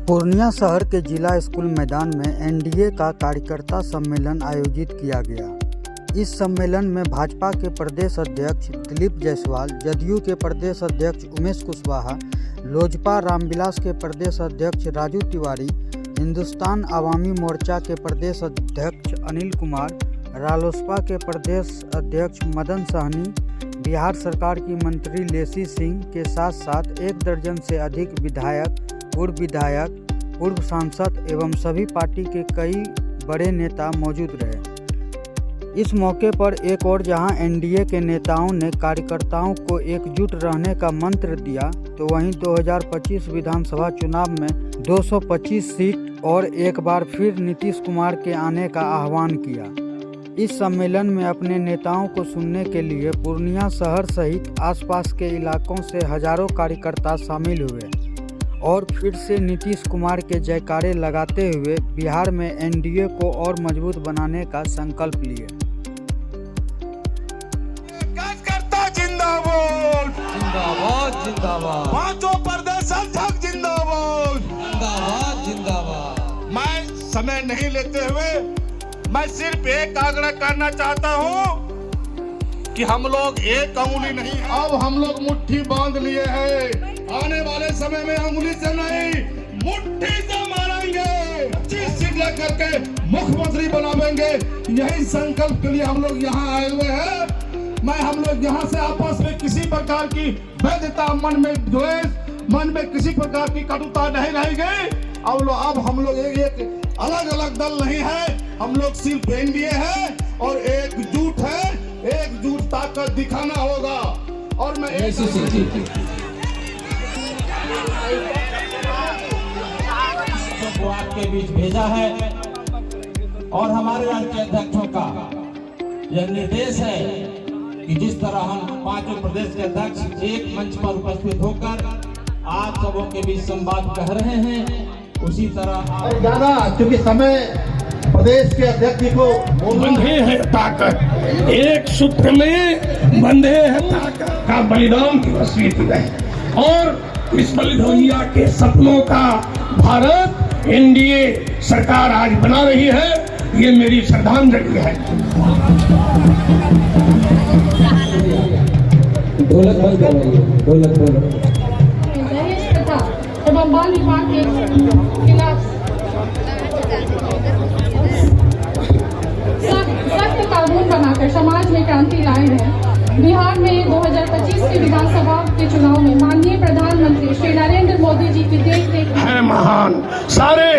पूर्णिया शहर के जिला स्कूल मैदान में एनडीए का कार्यकर्ता सम्मेलन आयोजित किया गया। इस सम्मेलन में भाजपा के प्रदेश अध्यक्ष दिलीप जायसवाल, जदयू के प्रदेश अध्यक्ष उमेश कुशवाहा, लोजपा रामविलास के प्रदेश अध्यक्ष राजू तिवारी, हिंदुस्तान आवामी मोर्चा के प्रदेश अध्यक्ष अनिल कुमार, रालोसपा के प्रदेश अध्यक्ष मदन सहनी, बिहार सरकार की मंत्री लेसी सिंह के साथ साथ 1 दर्जन से अधिक विधायक, पूर्व सांसद एवं सभी पार्टी के कई बड़े नेता मौजूद रहे। इस मौके पर एक और जहां एनडीए के नेताओं ने कार्यकर्ताओं को एकजुट रहने का मंत्र दिया, तो वहीं 2025 विधानसभा चुनाव में 225 सीट और एक बार फिर नीतीश कुमार के आने का आह्वान किया। इस सम्मेलन में अपने नेताओं को सुनने के लिए पूर्णिया शहर सहित आसपास के इलाकों से हजारों कार्यकर्ता शामिल हुए और फिर से नीतीश कुमार के जयकारे लगाते हुए बिहार में एनडीए को और मजबूत बनाने का संकल्प लिए। कार्यकर्ता जिंदाबाद जिंदाबाद जिंदाबाद, पांचों प्रदेश अध्यक्ष जिंदाबाद जिंदाबाद जिंदाबाद। मैं समय नहीं लेते हुए मैं सिर्फ एक आग्रह करना चाहता हूं कि हम लोग एक अंगुली नहीं, अब हम लोग मुट्ठी बांध लिए हैं। आने वाले समय में अंगुली से नहीं मुट्ठी से मारेंगे, 25 सीट लेकर के मुख्यमंत्री बनावेंगे। यही संकल्प के लिए हम लोग यहाँ आए हुए हैं। मैं हम लोग यहाँ से आपस में किसी प्रकार की वैधता, मन में द्वेष, मन में किसी प्रकार की कटुता नहीं रहेगी। अब हम लोग एक अलग अलग दल नहीं है, हम लोग सिर्फ एनडीए है और एकजुट है। एकजुट ताकत दिखाना होगा। और मैं को आपके बीच भेजा है और हमारे राष्ट्रीय अध्यक्षों का यह निर्देश है कि जिस तरह हम पांचों प्रदेश के अध्यक्ष एक मंच पर उपस्थित होकर आप सबों के बीच संवाद कर रहे हैं, उसी तरह ज्यादा चूंकि समय प्रदेश के अध्यक्ष को बंधे है ताकत, एक सूत्र में बंधे है ताकत का बलिदान दिवस बीत गए और इस बलिदानिया के सपनों का भारत एनडीए सरकार आज बना रही है। ये मेरी श्रद्धांजलि है। ढोलक बंद करवाइए, ढोलक दहेज प्रथा एवं बाल विवाह के खिलाफ सख्त कानून बनाकर समाज में क्रांति लाए हैं। बिहार में 2025 के विधानसभा के चुनाव में माननीय प्रधानमंत्री श्री नरेंद्र मोदी जी की देखरेख है महान, सारे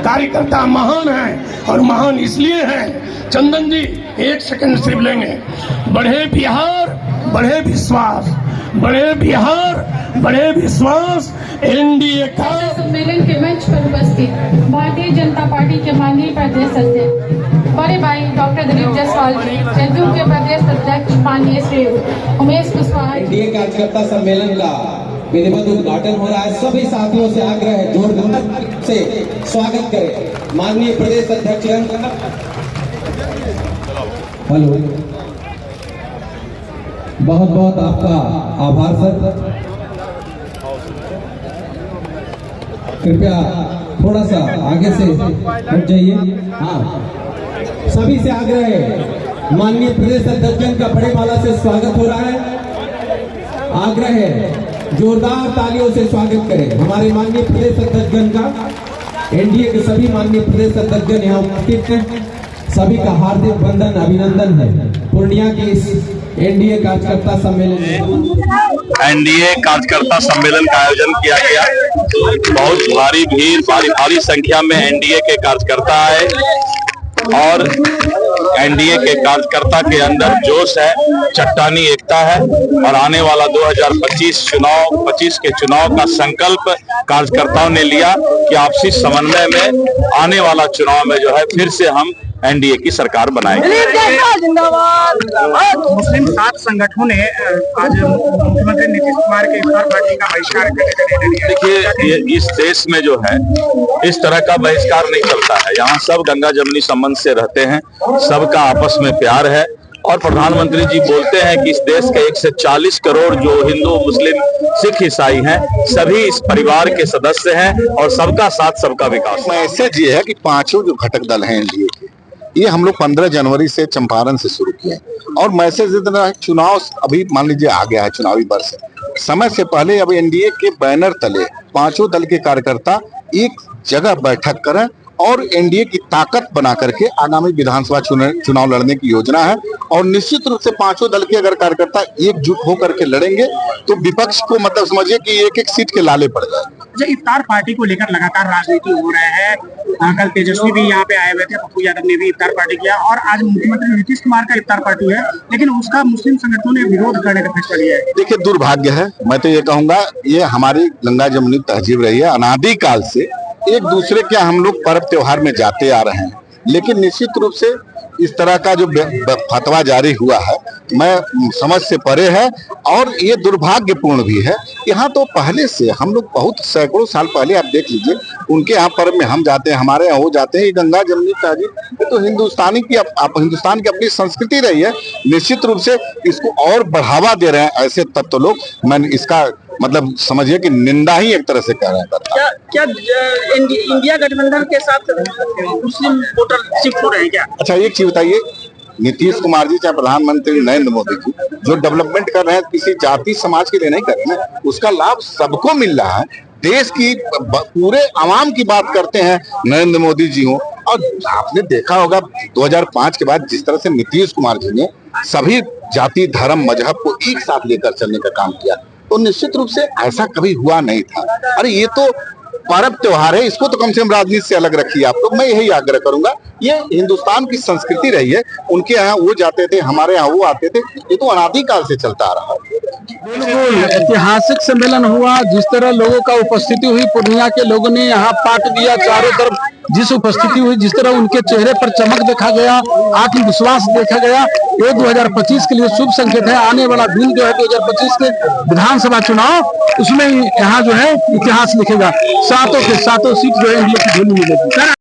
कार्यकर्ता महान हैं और महान इसलिए हैं। चंदन जी 1 सेकंड सिर्फ लेंगे। बढ़े बिहार, बढ़े विश्वास, बढ़े बिहार, बढ़े विश्वास। एनडीए का सम्मेलन के मंच पर उपस्थित भारतीय जनता पार्टी के माननीय प्रदेश अध्यक्ष बड़े भाई डॉक्टर दिलीप जायसवाल जी, जदयू के प्रदेश अध्यक्ष माननीय श्री उमेश कुशवाहा। एनडीए कार्यकर्ता सम्मेलन का विधिवत उद्घाटन हो रहा है। सभी साथियों से आग्रह है जोरदार से स्वागत करें माननीय प्रदेश अध्यक्ष। हेलो, बहुत बहुत आपका आभार सर। कृपया थोड़ा सा आगे से हट जाइए। हाँ, सभी से आग्रह है, माननीय प्रदेश अध्यक्ष का बड़े माला से स्वागत हो रहा है। आग्रह है जोरदार तालियों से स्वागत करें हमारे माननीय प्रदेश अध्यक्ष का। एनडीए के सभी माननीय प्रदेश अध्यक्ष यहाँ उपस्थित हैं, सभी का हार्दिक वंदन, अभिनंदन है पूर्णिया के इस एनडीए कार्यकर्ता सम्मेलन में। एनडीए कार्यकर्ता सम्मेलन का आयोजन किया गया। बहुत भारी भीड़, भारी संख्या में एनडीए के कार्यकर्ता आए और एनडीए के कार्यकर्ता के अंदर जोश है, चट्टानी एकता है और आने वाला 2025 के चुनाव का संकल्प कार्यकर्ताओं ने लिया कि आपसी समन्वय में आने वाला चुनाव में जो है फिर से हम एनडीए की सरकार बनाएंगे। मुस्लिम 7 संगठनों ने आज मुख्यमंत्री नीतीश कुमार के इफ्तार पार्टी का बहिष्कार किया। देखिए, इस देश में जो है इस तरह का बहिष्कार नहीं चलता है। यहाँ सब गंगा जमुनी संबंध से रहते हैं, सबका आपस में प्यार है और प्रधानमंत्री जी बोलते हैं कि इस देश के 140 करोड़ जो हिंदू, मुस्लिम, सिख, ईसाई हैं, सभी इस परिवार के सदस्य हैं और सबका साथ सबका विकास। मैसेज ये है कि पांचों जो घटक दल हैं एनडीए के, ये हम लोग 15 जनवरी से चंपारण से शुरू किए और मैसेज इतना है, चुनाव अभी मान लीजिए आ गया है, चुनावी वर्ष समय से पहले अब एनडीए के बैनर तले पांचों दल के कार्यकर्ता एक जगह बैठक करें और एनडीए की ताकत बना करके आगामी विधानसभा चुनाव लड़ने की योजना है। और निश्चित रूप से पांचों दल के अगर कार्यकर्ता एकजुट होकर के लड़ेंगे तो विपक्ष को मतलब समझिए कि एक एक सीट के लाले पड़ जाए। इफ्तार पार्टी को लेकर लगातार राजनीति हो रहा है। कल तेजस्वी भी यहाँ पे आए हुए थे, पप्पू यादव ने भी इफ्तार पार्टी किया और आज मुख्यमंत्री नीतीश कुमार का इफ्तार पार्टी है, लेकिन उसका मुस्लिम संगठनों ने विरोध करने का फैसला लिया है। देखिए, दुर्भाग्य है, मैं तो ये कहूंगा, ये हमारी गंगा जमुनी तहजीब रही है। अनादिकाल से एक दूसरे के हम लोग पर्व त्योहार में जाते आ रहे हैं, लेकिन निश्चित रूप से इस तरह का जो फतवा जारी हुआ है मैं समझ से परे है और ये दुर्भाग्यपूर्ण भी है। यहाँ तो पहले से हम लोग बहुत सैकड़ों साल पहले आप देख लीजिए, उनके यहाँ पर्व में हम जाते हैं, हमारे यहाँ वो जाते हैं। ये गंगा जमुनी तहजीब ये तो हिंदुस्तानी की हिंदुस्तान की अपनी संस्कृति रही है। निश्चित रूप से इसको और बढ़ावा दे रहे हैं ऐसे तत्व लोग। मैं इसका मतलब समझिए कि निंदा ही एक तरह से कह रहे हैं। क्या इंडिया गठबंधन के साथ मुस्लिम वोटर शिफ्ट हो रहे हैं क्या? अच्छा, एक चीज बताइए, नीतीश कुमार जी चाहे प्रधानमंत्री नरेंद्र मोदी जी जो डेवलपमेंट कर रहे हैं किसी जाति समाज के लिए नहीं कर रहे हैं, उसका लाभ सबको मिल रहा है। देश की पूरे आवाम की बात करते हैं नरेंद्र मोदी जी हो। और आपने देखा होगा 2005 के बाद जिस तरह से नीतीश कुमार जी ने सभी जाति, धर्म, मजहब को एक साथ लेकर चलने का काम किया, तो निश्चित रूप से ऐसा कभी हुआ नहीं था। अरे ये तो पर्व त्योहार है, इसको तो कम से कम राजनीति से अलग रखिए आप लोग। मैं यही आग्रह करूंगा, ये हिंदुस्तान की संस्कृति रही है। उनके यहाँ वो जाते थे, हमारे यहाँ वो आते थे, ये तो अनादिकाल से चलता आ रहा है। बिल्कुल ऐतिहासिक सम्मेलन हुआ, जिस तरह लोगों का उपस्थिति हुई, पूर्णिया के लोगों ने यहाँ पाट दिया, चारों तरफ जिस उपस्थिति हुई, जिस तरह उनके चेहरे पर चमक देखा गया, आत्मविश्वास देखा गया, ये 2025 के लिए शुभ संकेत है। आने वाला दिन जो है 2025 के विधानसभा चुनाव, उसमें यहाँ जो है इतिहास लिखेगा। सातों के सातों सीट जो है एनडीए की झोली मिलेगी।